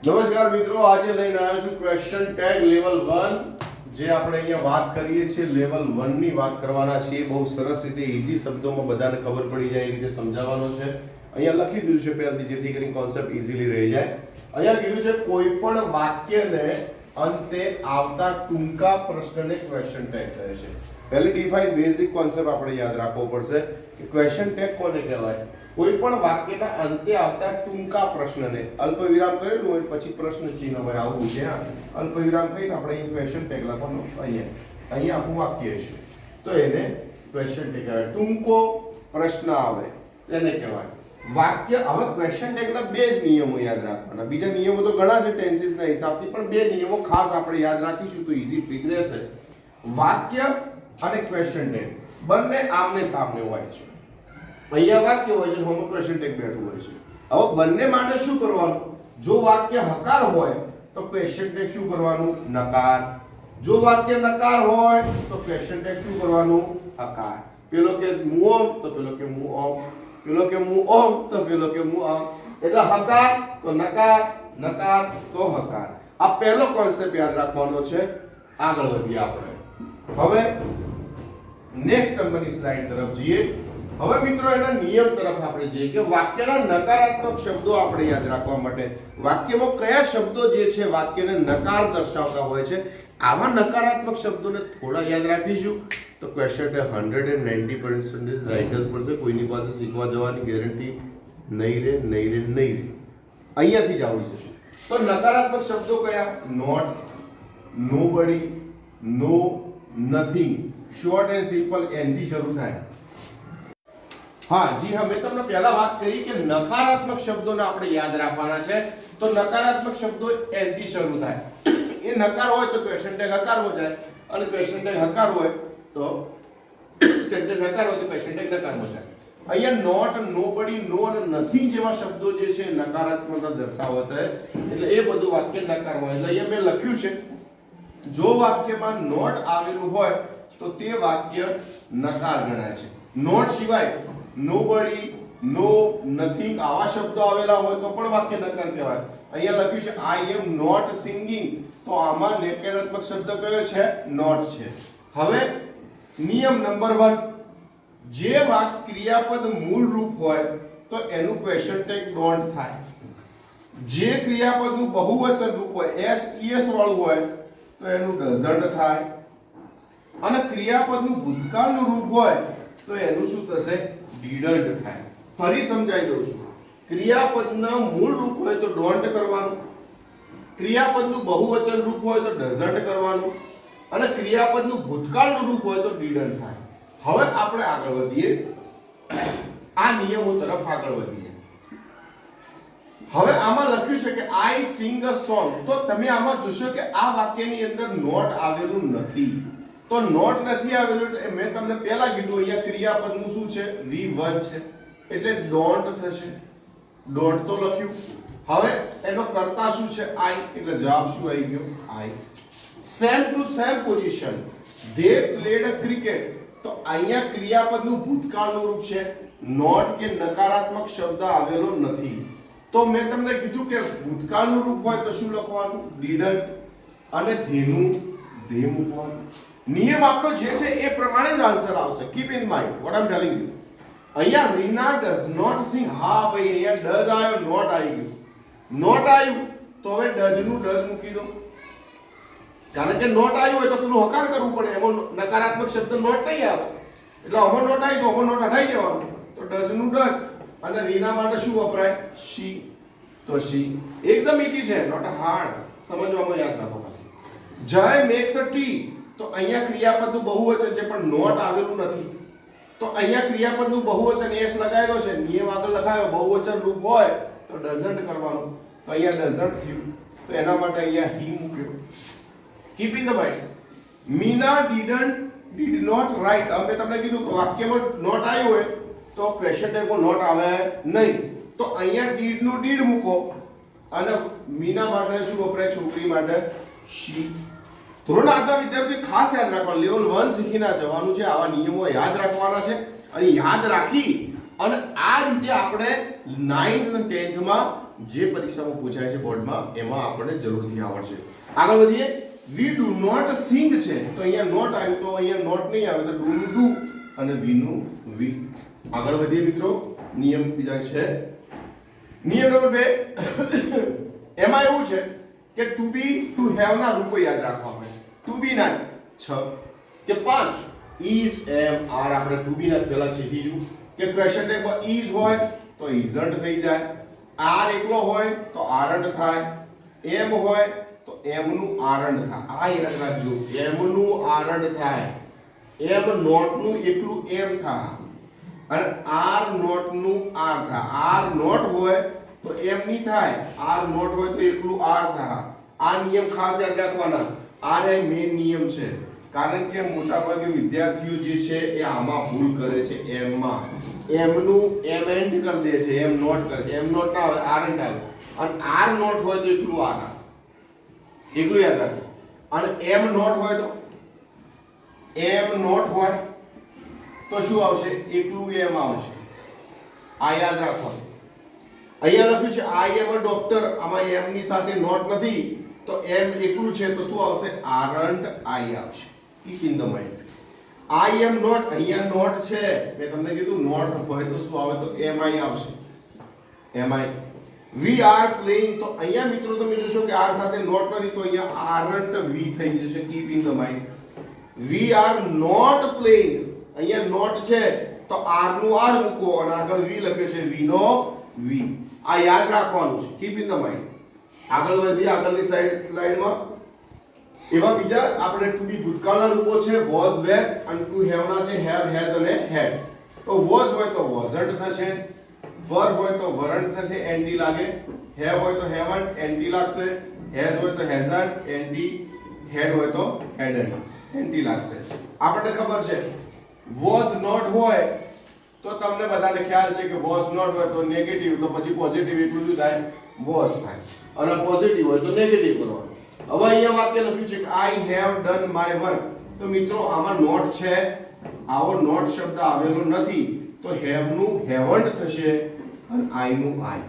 નમસ્કાર મિત્રો, આજે લઈને આવ્યો છું ક્વેશ્ચન ટેગ લેવલ 1 જે આપણે અહીંયા વાત કરીએ છીએ લેવલ 1 ની વાત કરવાના છીએ. બહુ સરસ રીતે ઈઝી શબ્દોમાં બધાને ખબર પડી જાય એ રીતે સમજાવવાનો છે. અહીંયા લખી દીધું છે પહેલાથી જેથી કરીને કોન્સેપ્ટ ઈઝીલી રહી જાય. અહીંયા કીધું છે કોઈ પણ વાક્યને અંતે આવતા ટૂંકા પ્રશ્નને ક્વેશ્ચન ટેગ કહે છે. પહેલી ડિફાઇન બેઝિક કોન્સેપ્ટ આપણે યાદ રાખવો પડશે કે ક્વેશ્ચન ટેગ કોને કહેવાય. કોઈ પણ વાક્યના અંતે આવતા ટૂંકા પ્રશ્નને અલ્પવિરામ કરેલું હોય પછી પ્રશ્ન ચિહ્ન હોય આવું છે. અલ્પવિરામ કહીને આપણે અહીં ક્વેશ્ચન ટેગ લખવાનું. અહીંયા આખું વાક્ય છે તો એને ક્વેશ્ચન ટેગ કહેવાય. ટૂંકો પ્રશ્ન આવે એને કહેવાય વાક્ય. હવે ક્વેશ્ચન ટેગના બે જ નિયમો યાદ રાખવાના. બીજા નિયમો તો ઘણા છે ટેન્સીસના હિસાબથી, પણ બે નિયમો ખાસ આપણે યાદ રાખીશું તો ઈઝી ટ્રીક રહેશે. વાક્ય અને ક્વેશ્ચન ટેગ બંને આમને સામને હોય છે. અહીંયા વાક્ય હોય છે, હોમો ક્વેશ્ચન ટેગ બેઠું હોય છે. હવે બંને માટે શું કરવાનું? જો વાક્ય હકાર હોય તો ક્વેશ્ચન ટેગ શું કરવાનું? નકાર. જો વાક્ય નકાર હોય તો ક્વેશ્ચન ટેગ શું કરવાનું? હકાર. પેલો કે મું ઓમ તો પેલો કે મું ઓમ, પેલો કે મું ઓમ તો પેલો કે મું ઓમ. એટલે હકાર તો નકાર, નકાર તો હકાર. આ પહેલો કોન્સેપ્ટ યાદ રાખવાનો છે. આગળ વધીએ આપણે. હવે નેક્સ્ટ નંબરની સ્લાઇડ તરફ જઈએ. હવે મિત્રો એના નિયમ તરફ આપણે જઈએ કે વાક્યના નકારાત્મક શબ્દો આપણે યાદ રાખવા માટે વાક્યમાં કયા શબ્દો જે છે વાક્યને નકાર દર્શાવતા હોય છે, આવા નકારાત્મક શબ્દોને થોડા યાદ રાખીશું તો ક્વેશ્ચન 190% રાઈટ જ પડશે. કોઈની પાસે શીખવા જવાની ગેરંટી નહીં રે. અહીંયાથી જ આવડી જશે. તો નકારાત્મક શબ્દો કયા? Not, nobody, no, nothing. Short and simple એનથી શરૂ થાય. હા જી હા, મેં તમને પહેલા વાત કરી કે નકારાત્મક શબ્દોને આપણે યાદ રાખવાના છે. તો નકારાત્મક શબ્દો એન થી શરૂ થાય. એ નકાર હોય તો ક્વેશ્ચન ટેગ હકારમાં જાય, અને ક્વેશ્ચન ટેગ હકાર હોય તો સેન્ટેન્સ હકાર હોય તો ક્વેશ્ચન ટેગ નકારમાં જાય. અહીંયા નોટ, નોબડી, નો અને નથિંગ જેવા શબ્દો જે છે નકારાત્મકતા દર્શાવતા એટલે એ બધું વાક્ય નકારમાં. એટલે અહીંયા મેં લખ્યું છે જો વાક્યમાં નોટ આવેલું હોય તો તે વાક્ય નકાર ગણાય છે. નોટ સિવાય nobody, no, nothing આવા શબ્દો આવેલા હોય તો પણ વાક્ય નકાર કહેવાય. અહીંયા લખ્યું છે I am not singing તો આમાં નકારાત્મક શબ્દ કયો છે? not છે. હવે નિયમ નંબર 1, જે વાક્ય ક્રિયાપદ મૂળ રૂપ હોય તો એનું ક્વેશ્ચન ટેગ ડોન્ટ થાય. જે ક્રિયાપદનું બહુવચન રૂપ હોય s વાળું હોય તો એનું ડઝન્ટ થાય. અને ક્રિયાપદનું ભૂતકાળનું રૂપ હોય તો એનું શું થશે? ડીડન્ટ થાય. ફરી સમજાઈ દઉં છું. ક્રિયાપદના મૂળ રૂપ હોય તો ડોન્ટ કરવાનું, ક્રિયાપદનું બહુવચન રૂપ હોય તો ડઝન્ટ કરવાનું, અને ક્રિયાપદનું ભૂતકાળનું રૂપ હોય તો ડીડન્ટ થાય. હવે આપણે આગળ વધીએ, આ નિયમો તરફ આગળ વધીએ. હવે આમાં લખ્યું છે કે આઈ સિંગ અ સોંગ, તો તમે આમાં જોશો કે આ વાક્યની અંદર નોટ આવેલું નથી. તો નોટ નથી આવેલું એટલે મેં તમને પહેલા કીધું અહીંયા ક્રિયાપદનું શું છે? V1 છે એટલે ડોન્ટ થશે. ડોન્ટ તો લખ્યું. હવે એનો કર્તા શું છે? I, એટલે જવાબ શું આવી ગયો? I. Same to same position they played a cricket, તો અહીંયા ક્રિયાપદનું ભૂતકાળનું રૂપ છે. નોટ કે નકારાત્મક શબ્દ આવેલો નથી. તો મેં તમને કીધું કે ભૂતકાળનું રૂપ હોય તો શું લખવાનું? ડીડન્ટ. અને ધેનું ધે મૂકવાનું. નિયમ આપણો જે છે એ પ્રમાણે જ આન્સર આવશે. Keep in mind what I M telling you. અહીંયા રીના ડઝ નોટ સિંગ. હા ભાઈ, અહીંયા ડઝ આવ્યો, નોટ આવી ગયું. નોટ આવ્યું તો હવે ડઝ નું ડઝ મૂકી દો, કારણ કે નોટ આવ્યું હોય તો પેલું હકાર કરવું પડે. એમાં નકારાત્મક શબ્દ નોટ નહીં આવે એટલે આમાં નોટ આવી તો આમાં નોટ હટાઈ દેવાનું. તો ડઝ નું ડઝ. અને રીના માટે શું વપરાય? શી. તો શી એકદમ ઈઝી છે, નોટ હાર્ડ. સમજવામાં યાદ રાખો. જય મેક્સ અ ટી, તો અહીંયા ક્રિયાપદનું બહુવચન છે પણ નોટ આવેલું નથી. તો અહીંયા ક્રિયાપદનું બહુવચન s લગાવેલો છે, નિયમ આગળ લખાયો બહુવચન રૂપ હોય તો ડઝન્ટ કરવાનું. તો અહીંયા ડઝન્ટ થયું તો એના માટે અહીંયા he મૂક્યો. Keep in the mind. Meena did not write. હવે તમને કીધું વાક્યમાં નોટ આવ્યો હોય તો ક્વેશ્ચન ટેગમાં નોટ આવે નહીં. તો અહીંયા ડીડ નું ડીડ મૂકો અને મીના માટે શું વપરાય? છોકરી માટે she. ધોરણ 8ના વિદ્યાર્થી ખાસ યાદ રાખવાનું. લેવલ 1 શીખીને જવાનું છે. આવા નિયમો યાદ રાખવાના છે અને યાદ રાખી અને આ રીતે આપણે 9th અને 10th માં જે પરીક્ષામાં પૂછાય છે બોર્ડમાં એમાં આપણને જરૂરથી આવડશે. આગળ વધીએ. વી ડુ નોટ સિંગ છે તો અહીંયા નોટ આવ્યું તો અહીંયા નોટ નહીં આવે તો ડુ નું ડુ અને વી નું વી. આગળ વધીએ મિત્રો. નિયમ બીજા છે. નિયમ નંબર 2 એમાં એવું છે કે ટુ બી ટુ હેવ ના રૂપો યાદ રાખવા પડે. ટુ બી ના 6 કે 5 ઇઝ એમ આર આપણે ટુ બી ના પહેલા શીખીશું કે ક્વેશ્ચન ટેગમાં ઇઝ હોય તો ઇઝન્ટ થઈ જાય, આર એકલો હોય તો આરન્ટ થાય, એમ હોય તો એમ નું આરન્ટ થાય. આ યાદ રાખજો, એમ નું આરન્ટ થાય, એમ નોટ નું એકલું એમ થાય અને આર નોટ નું આર થાય. આર નોટ હોય તો એમ નહીં થાય, આર નોટ હોય તો એકલું આર થાય. આ નિયમ ખાસ યાદ રાખવાના. આ એ મેઇન નિયમ છે, કારણ કે મોટાભાગે વિદ્યાર્થીઓ જે છે એ આમાં ભૂલ કરે છે. એમમાં એમ નું એમ એન્ડ કરી દે છે, એમ નોટ કરે છે. એમ નોટ ના આવે, આર એન્ડ આવે અને આર નોટ હોય તો એકલું આર આવે, એકલું યાદ રાખો. અને એમ નોટ હોય તો એમ નોટ હોય તો શું આવશે? એકલું એમ આવશે. આ યાદ રાખવાનું. અહીંયા લખ્યું છે આઈ એમ અ ડોક્ટર, આમાં એમ ની સાથે નોટ નથી તો એમ એકલું છે તો શું આવશે? આરન્ટ આઈ આવશે. Keep in the mind. I am not, અહીંયા નોટ છે, મેં તમને કીધું નોટ હોય તો શું આવે? તો એમ આઈ આવશે, એમ આઈ. વી આર પ્લેઇંગ તો અહીંયા મિત્રો તમે જોશો કે આર સાથે નોટ નથી તો અહીંયા આરન્ટ વી થઈ જશે. Keep in the mind. We are not playing, અહીંયા નોટ છે તો આર નું આર મૂકો અને આગળ વી લખે છે, વી નો વી. આ યાદ રાખવાનું છે. Keep in the mind. આગળ વધીએ આગળની સ્લાઇડમાં. એવા બીજા આપણે ટુ બી ભૂતકાળના રૂપો છે વોઝ વેર અને ટુ હેવ ના છે હેવ હેઝ અને હેડ. તો વોઝ હોય તો વોઝન્ટ થશે, વર હોય તો વરન્ટ થશે, એનડી લાગે. હેવ હોય તો હેવન્ટ, એનડી લાગશે. હેઝ હોય તો હેઝન્ટ, એનડી. હેડ હોય તો હેડન્ટ, એનડી લાગશે. આપણને ખબર છે વોઝ નોટ હોય તો તમને બધાને ખ્યાલ છે કે વોઝ નોટ હોય તો નેગેટિવ, તો પછી પોઝિટિવ એટલું શું થાય? વોઝ થાય. અને પોઝિટિવ હોય તો નેગેટિવ કરવાનું. હવે અહીંયા વાક્ય લખ્યું છે કે I have done my work. તો મિત્રો આમાં નોટ છે, આવો નોટ શબ્દ આવેલો નથી તો હેવ નું હેવન્ટ થશે અને આઈ નું આઈ.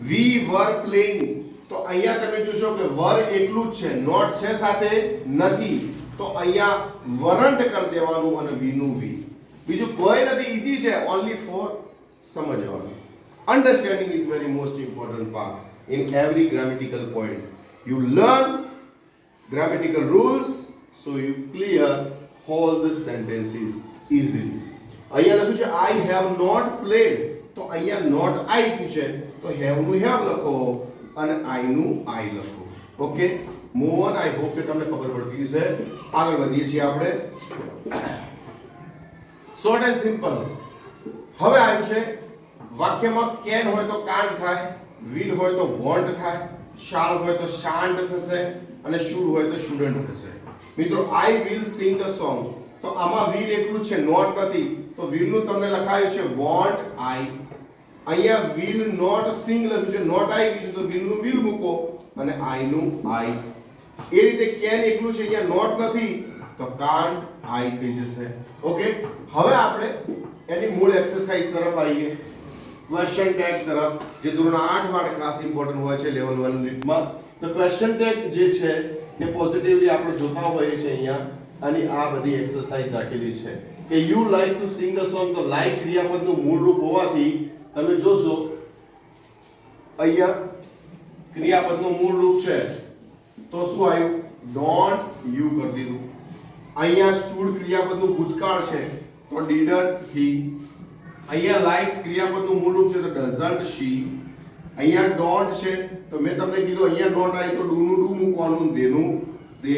વી વર પ્લેઇંગ તો અહીંયા તમે જોશો કે વર એકલું જ છે, નોટ છે સાથે નથી તો અહીંયા વરન્ટ કરી દેવાનું અને વી નું વી. બીજું કોઈ નથી, ઈઝી છે, ઓન્લી ફોર સમજવાનું. Understanding is very most important part in every grammatical point. You learn grammatical rules so you clear all the sentences easily. અહીંયા લખ્યું છે I have not played તો અહીંયા not I ક્યું છે તો have નું have લખો અને I નું I લખો. Okay, move on. I hope કે તમને ખબર પડતી હશે. આગળ વધીએ છીએ આપણે. Short and simple. હવે આવ્યું છે વાક્યમાં કેન હોય તો કાન્ટ થાય, will હોય તો won't થાય, shall હોય તો shan't થશે અને should હોય તો shouldn't થશે. મિત્રો I will sing a song તો આમાં will એકલું છે, not નથી તો will નું તમને લખાયું છે won't I. અહીંયા will not sing લખ્યું છે, not I કીધું તો will નું will મૂકો અને I નું I. એ રીતે can એકલું છે, અહીંયા not નથી તો can't I થઈ જશે. ઓકે, હવે આપણે એની મૂળ એક્સરસાઇઝ તરફ આવીએ. ક્વેશ્ચન ટેગ તરફ, જે ધોરણ 8 માટે ખાસ ઇમ્પોર્ટન્ટ હોય છે લેવલ 1 રીતમાં. તો ક્વેશ્ચન ટેગ જે છે એ પોઝિટિવલી આપણે જોતા હોઈએ છે અહીંયા. અને આ બધી એક્સરસાઇઝ રાખેલી છે કે you like to sing a song. તો લાઈક ક્રિયાપદનું મૂળ રૂપ હોવાથી તમે જોશો અહીંયા ક્રિયાપદનું મૂળ રૂપ છે તો શું આવ્યું? ડોન્ટ યુ કરી દીધું. અહીંયા સ્ટૂડ ક્રિયાપદનું ભૂતકાળ છે તો ડીડન્ટ હી. અહીંયા લાઇક્સ ક્રિયાપદનું મૂળ રૂપ છે તો ડઝન્ટ શી. અહીંયા ડોન્ટ છે તો મેં તમને કીધું અહીંયા નોટ આવી તો ડુ નું ડુ મૂકવાનું, દેનું દે.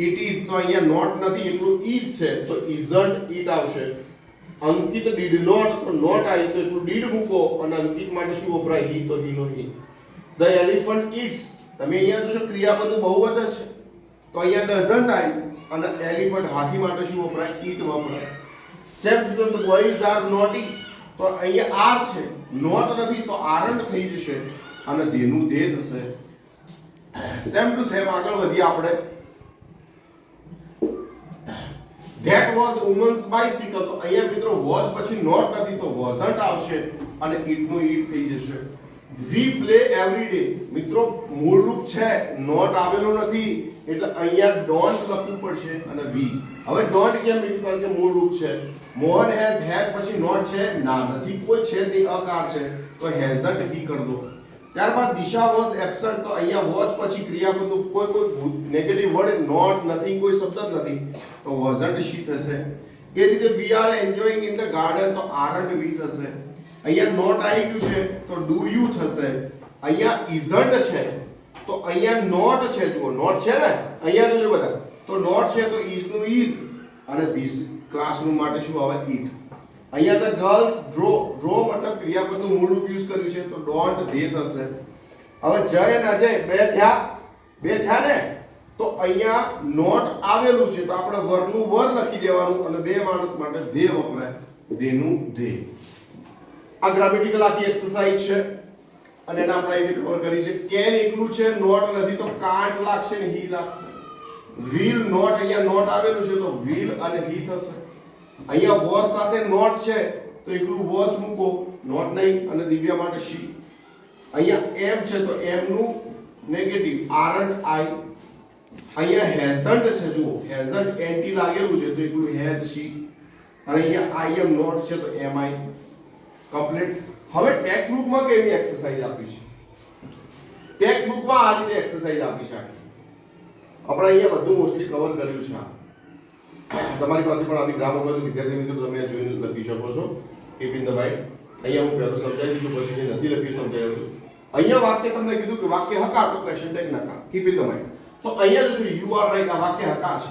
ઇટ ઇઝ તો અહીંયા નોટ નથી એટલું ઇઝ છે તો ઇઝન્ટ ઇટ આવશે. અંકિત ડીડ નોટ તો નોટ આવી તો એટલું ડીડ મૂકો અને અંકિત માટે શું વપરાય? હી તો હી નો હી. ધ એલિફન્ટ ઇટ્સ તમે અહીંયા જોશો ક્રિયાપદનું બહુવચન છે તો અહીંયા ડઝન્ટ આવી અને એલિફન્ટ હાથી માટે શું વપરાય? ઇટ વપરાય. Same to same the boys are naughty તો અહીંયા આર છે, નોટ નથી તો આરન્ટ થઈ જશે અને દેનું દે થશે. સેમ ટુ સેમ આગળ વધીએ આપણે. That was woman's bicycle. તો અહીંયા મિત્રો was પછી not નથી તો wasn't આવશે અને it નું it થઈ જશે. We play every day. મિત્રો મૂળ રૂપ છે not આવેલું નથી એટલે અહીંયા don't લખવું પડશે અને we. હવે don't કેમ લીધું કારણ કે મૂળ રૂપ છે. મોહન has પછી not છે ના નથી કોઈ છે તે અકાર છે તો hasn't he કર દો. ત્યારબાદ દિશા was absent તો અહીંયા was પછી ક્રિયાપદ કોઈ નેગેટિવ વર્ડ not નથી કોઈ શબ્દ જ નથી તો wasn't she થશે. એ રીતે we are enjoying in the garden તો aren't we થશે. અહીંયા not આવી ગયું છે તો do you થશે. અહીંયા isn't છે તો અહીંયા not છે જુઓ not છે ને અહીંયા જોજો બધા તો not છે તો is નું is અને this ક્લાસરૂમ માટે શું આવે it. અહીંયા the girls draw મતલબ ક્રિયાપદનું મૂળ રૂપ યુઝ કર્યું છે તો don't they થશે. હવે જય અને અજય બે થયા ને તો અહીંયા not આવેલું છે તો આપણે વરનું વર લખી દેવાનું અને બે માણસ માટે they વપરાય they નું they. આ ગ્રામેટિકલ આખી એક્સરસાઇઝ છે અને એના આપણે અહીં કવર કરી છે. કેન એકલું છે not નથી તો can't લાગશે ને he લાગશે. will not અહીંયા not આવેલું છે તો will અને he થશે. અહીંયા was સાથે not છે તો એકલું was મૂકો not નહીં અને દિવ્યા માટે she. અહીંયા am છે તો am નું નેગેટિવ aren't I. અહીંયા hasn't છે જુઓ hasn't nt લાગેલું છે તો એકલું has she અને અહીંયા I am not છે તો am I. કમ્પ્લીટ. હવે ટેક્સ્ટ બુકમાં કેવી એક્સરસાઇઝ આપી છે ટેક્સ્ટ બુકમાં આ રીતે એક્સરસાઇઝ આપી છે આખી આપણે અહીંયા બધું મોસ્ટલી કવર કર્યું છે. તમારી પાસે પણ આવી ગ્રામર હોય તો વિદ્યાર્થી મિત્રો તમે આ જોઈને લખી શકો છો. Keep in the mind. અહીંયા હું પહેલું સમજાવી દઉં પછી જે નથી લખ્યું સમજાવ્યું હતું. અહીંયા વાક્ય તમને કીધું કે વાક્ય હકાર તો ક્વેશ્ચન ટેગ નકાર. Keep in the mind. તો અહીંયા જોશો યુ આર રાઈટ આ વાક્ય હકાર છે.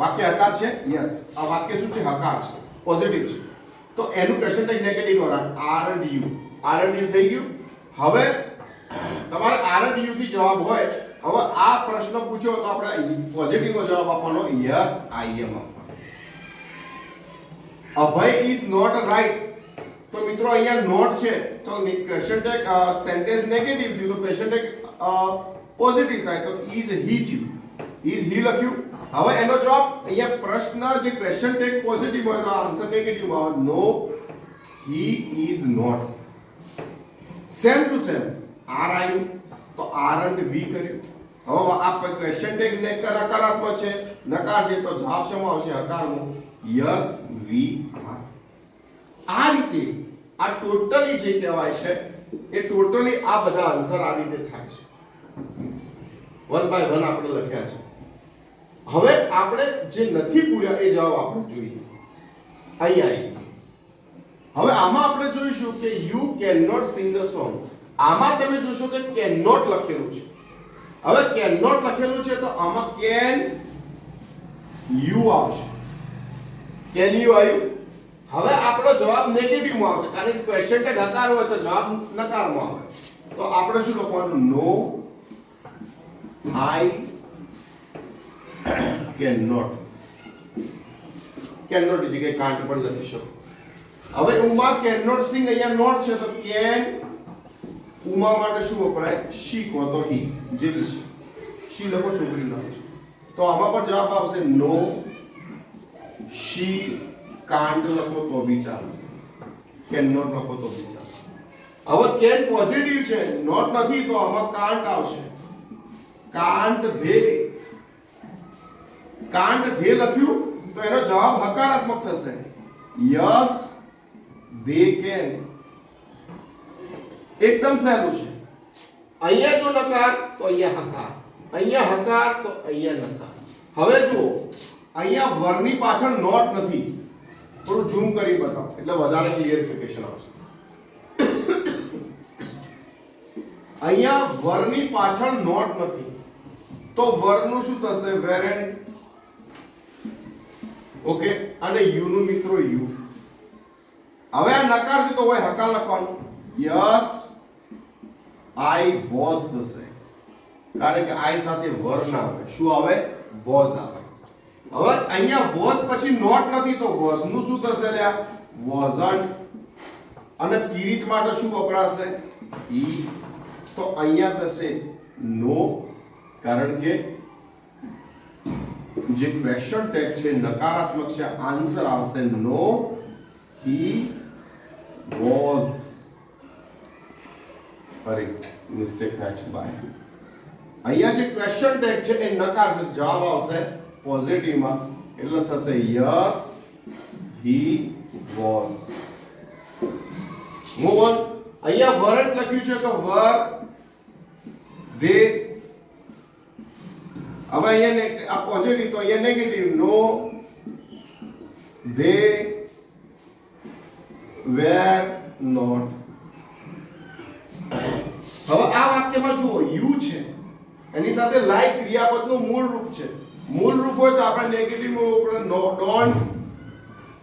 વાક્ય હકાર છે યસ આ વાક્ય શું છે હકાર છે પોઝિટિવ છે તો એનું question tag negative aren't you થઈ ગયું. હવે તમારે આરન્ટ યુ થી જવાબ હોય હવે આ પ્રશ્ન પૂછ્યો તો આપણે પોઝિટિવનો જવાબ આપવાનો યસ આઈ એમ આપવાનો. અભય ઇઝ નોટ રાઈટ તો મિત્રો અહીંયા નોટ છે તો ક્વેશ્ચન ટેગ સેન્ટેન્સ નેગેટિવ થયું તો ક્વેશ્ચન ટેગ પોઝિટિવ થાય તો ઇઝ હી થયું ઇઝ હી લખ્યું. હવે એનો જવાબ અહીંયા પ્રશ્ન જે ક્વેશ્ચન ટેગ પોઝિટિવ હોય તો આન્સર નેગેટિવ આવે no he is not. Same to same are આવ્યું તો આરન્ટ વી કર્યું. હવે આ ક્વેશ્ચન ટેગ ને નકારાત્મક છે નકાર છે તો જવાબ શેમાં આવશે હકારનો યસ વી આર. આ રીતે આ ટોટલી જે કહેવાય છે એ ટોટલી આ બધા આન્સર આ રીતે થાય છે. વન બાય વન આપણે લખ્યા છે. હવે આપણે જે નથી પૂર્યા એ જવાબ આપણે જોઈએ અહીંયા. હવે આમાં આપણે જોઈશું કે you can not sing the song. આમાં તમે જોશો કે કેન નોટ લખેલું છે. હવે કેન નોટ લખેલું છે તો આમાં કેન યુ આવશે. કેન યુ આવ્યું. હવે આપણો જવાબ નેગેટિવ માં આવશે કારણ કે ક્વેશ્ચન ટેગ હકાર હોય તો જવાબ નકારમાં આવે તો આપણે શું લખવાનું નો આઈ cannot ની જગ્યાએ can't પણ લખી શકો. હવે ઉમા cannot sing અહીંયા not છે તો can ઉમા માટે શું વપરાય she કો તો he જે બી છે she લખો છોકરી નામ છે તો આમાં પણ જવાબ આવશે no she can't લખો તો બી ચાલશે cannot લખો તો બી ચાલશે. હવે can પોઝિટિવ છે not નથી તો આમાં can't આવશે. can't they લખ્યું તો એનો જવાબ હકારાત્મક થશે યસ they can. એકદમ સહેલું છે. અહીંયા જો નકાર તો અહીંયા હકાર અહીંયા હકાર તો અહીંયા નકાર. હવે જુઓ અહીંયા વરની પાછળ નોટ નથી થોડું ઝૂમ કરી બતાવો એટલે વધારે ક્લિયરિફિકેશન આવશે. અહીંયા વરની પાછળ નોટ નથી તો વરનું શું થશે વેરેન્ટ. ઓકે અને યુ નું મિત્રો યુ. હવે આ નકાર દીધો હોય હકાર લખવાનું યસ આઈ વોઝ થશે કારણ કે આઈ સાથે વર ના આવે શું આવે વોઝ આવે. હવે અહીંયા વોઝ પછી નોટ નથી તો વોઝ નું શું થશે લ્યા વોઝન્ટ અને કિરીટ માટે શું વપરાશે ઈ તો અહીંયા થશે નો કારણ કે જે ક્વેશ્ચન ટેગ છે નકારાત્મક છે, આન્સર આવશે નો હી વોઝ. અરે મિસ્ટેક થાય છે બાય. અહીંયા જે ક્વેશ્ચન ટેગ છે એ નકાર છે, જવાબ આવશે પોઝિટિવ માં, એટલે થશે yes he was. Move on. અહીંયા વરન્ટ લખ્યું છે તો વર ધે. હવે અહીંયા આ પોઝિટિવ તો અહીંયા negative, no they were not. હવે આ વાક્યમાં જુઓ યુ છે, એની સાથે લાઈક ક્રિયાપદનું મૂળ રૂપ છે. મૂળ રૂપ હોય તો આપણે નેગેટિવ માં નો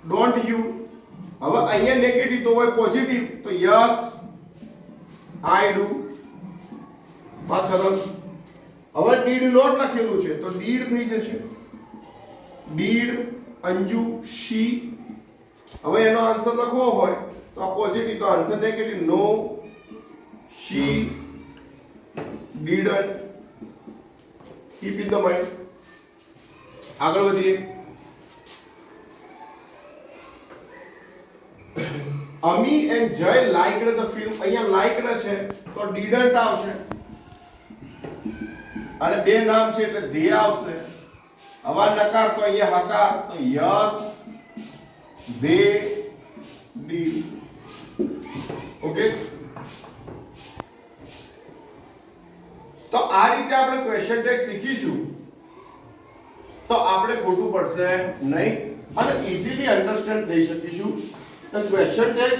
ડોન્ટ યુ. હવે અહીંયા નેગેટિવ તો હોય પોઝિટિવ, તો યસ આઈ ડુ. વાત ખતમ. હવે ડીડ નોટ લખેલું છે તો ડીડ થઈ જશે, ડીડ અંજુ શી. હવે એનો આન્સર લખવો હોય તો આ પોઝિટિવ, તો answer negative, no she didn't. Keep in the mind. આગળ વધીએ. અમી એન્ડ જય લાઇક્ડ ધ ફિલ્મ. અહીંયા લાઇક્ડ છે તો ડીડન્ટ આવશે, અને બે નામ છે એટલે ધે આવશે. હવા નકાર તો અહીંયા હકાર, તો યસ ધે ડીડ. ઓકે. તો આ રીતે આપણે ક્વેશ્ચન ટેગ શીખીશું તો આપણે ખોટું પડશે નહીં અને ઈઝીલી અન્ડરસ્ટેન્ડ થઈ શકીશું કે ક્વેશ્ચન ટેગ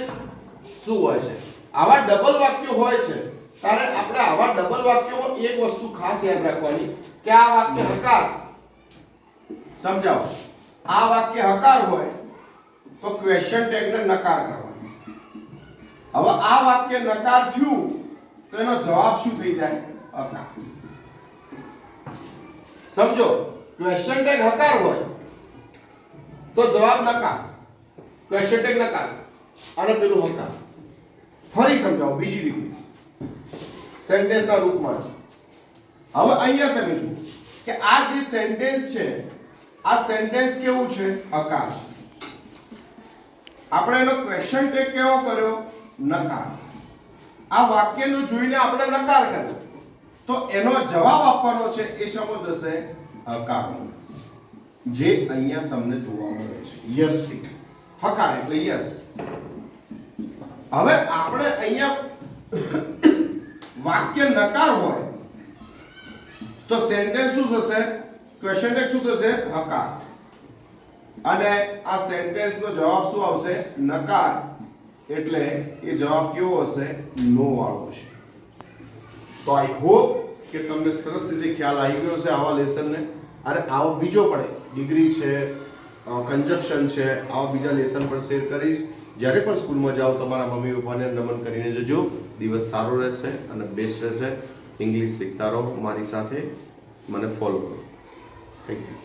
શું હોય છે. આવા ડબલ વાક્યો હોય છે ત્યારે આપણે આવા ડબલ વાક્યોમાં એક વસ્તુ ખાસ યાદ રાખવાની કે આ વાક્ય હકાર. સમજાવો, આ વાક્ય હકાર હોય તો ક્વેશ્ચન ટેગને નકાર કરવાનો. હવે આ વાક્ય નકાર થયું તો એનો જવાબ શું થઈ જાય? હકાર. સમજો, ક્વેશ્ચન ટેગ હકાર હોય તો જવાબ નકાર, ક્વેશ્ચન ટેગ નકાર અને પેલું હકાર. ફરી સમજાવો બીજી રીતે સેન્ટેન્સના રૂપમાં. હવે અહીંયા તમે જુઓ કે આ જે સેન્ટેન્સ છે આ સેન્ટેન્સ કેવું છે? હકાર છે. આપણે એનો ક્વેશ્ચન ટેગ કેવો કર્યો? નકાર. આ વાક્યનું જોઈને આપણે નકાર કર્યો તો એનો જવાબ આપવાનો છે એ સમજ હશે હકાર, જે અહીંયા તમને જોવા મળે છે યસ થી. હકાર એટલે યસ. હવે આપણે અહીંયા વાક્ય નકાર હોય તો સેન્ટેન્સ શું થશે? ક્વેશ્ચન ટેગ શું થશે? હકાર. અને આ સેન્ટેન્સ નો જવાબ શું આવશે? નકાર. એટલે એ જવાબ કેવો હશે? નો વાળો હશે. તો આઈ હોપ કે તમને સરસ રીતે ખ્યાલ આવી ગયો છે આવા લેસનને. અને આવો બીજો પડે ડિગ્રી છે, કંજક્શન છે, આવા બીજા લેસન પણ શેર કરીશ. જ્યારે પણ સ્કૂલમાં જાઓ તમારા મમ્મી પપ્પાને નમન કરીને જજો. દિવસ સારો રહેશે અને બેસ્ટ રહેશે. ઇંગ્લિશ શીખતા રહો મારી સાથે, મને ફોલો કરો. Thank you.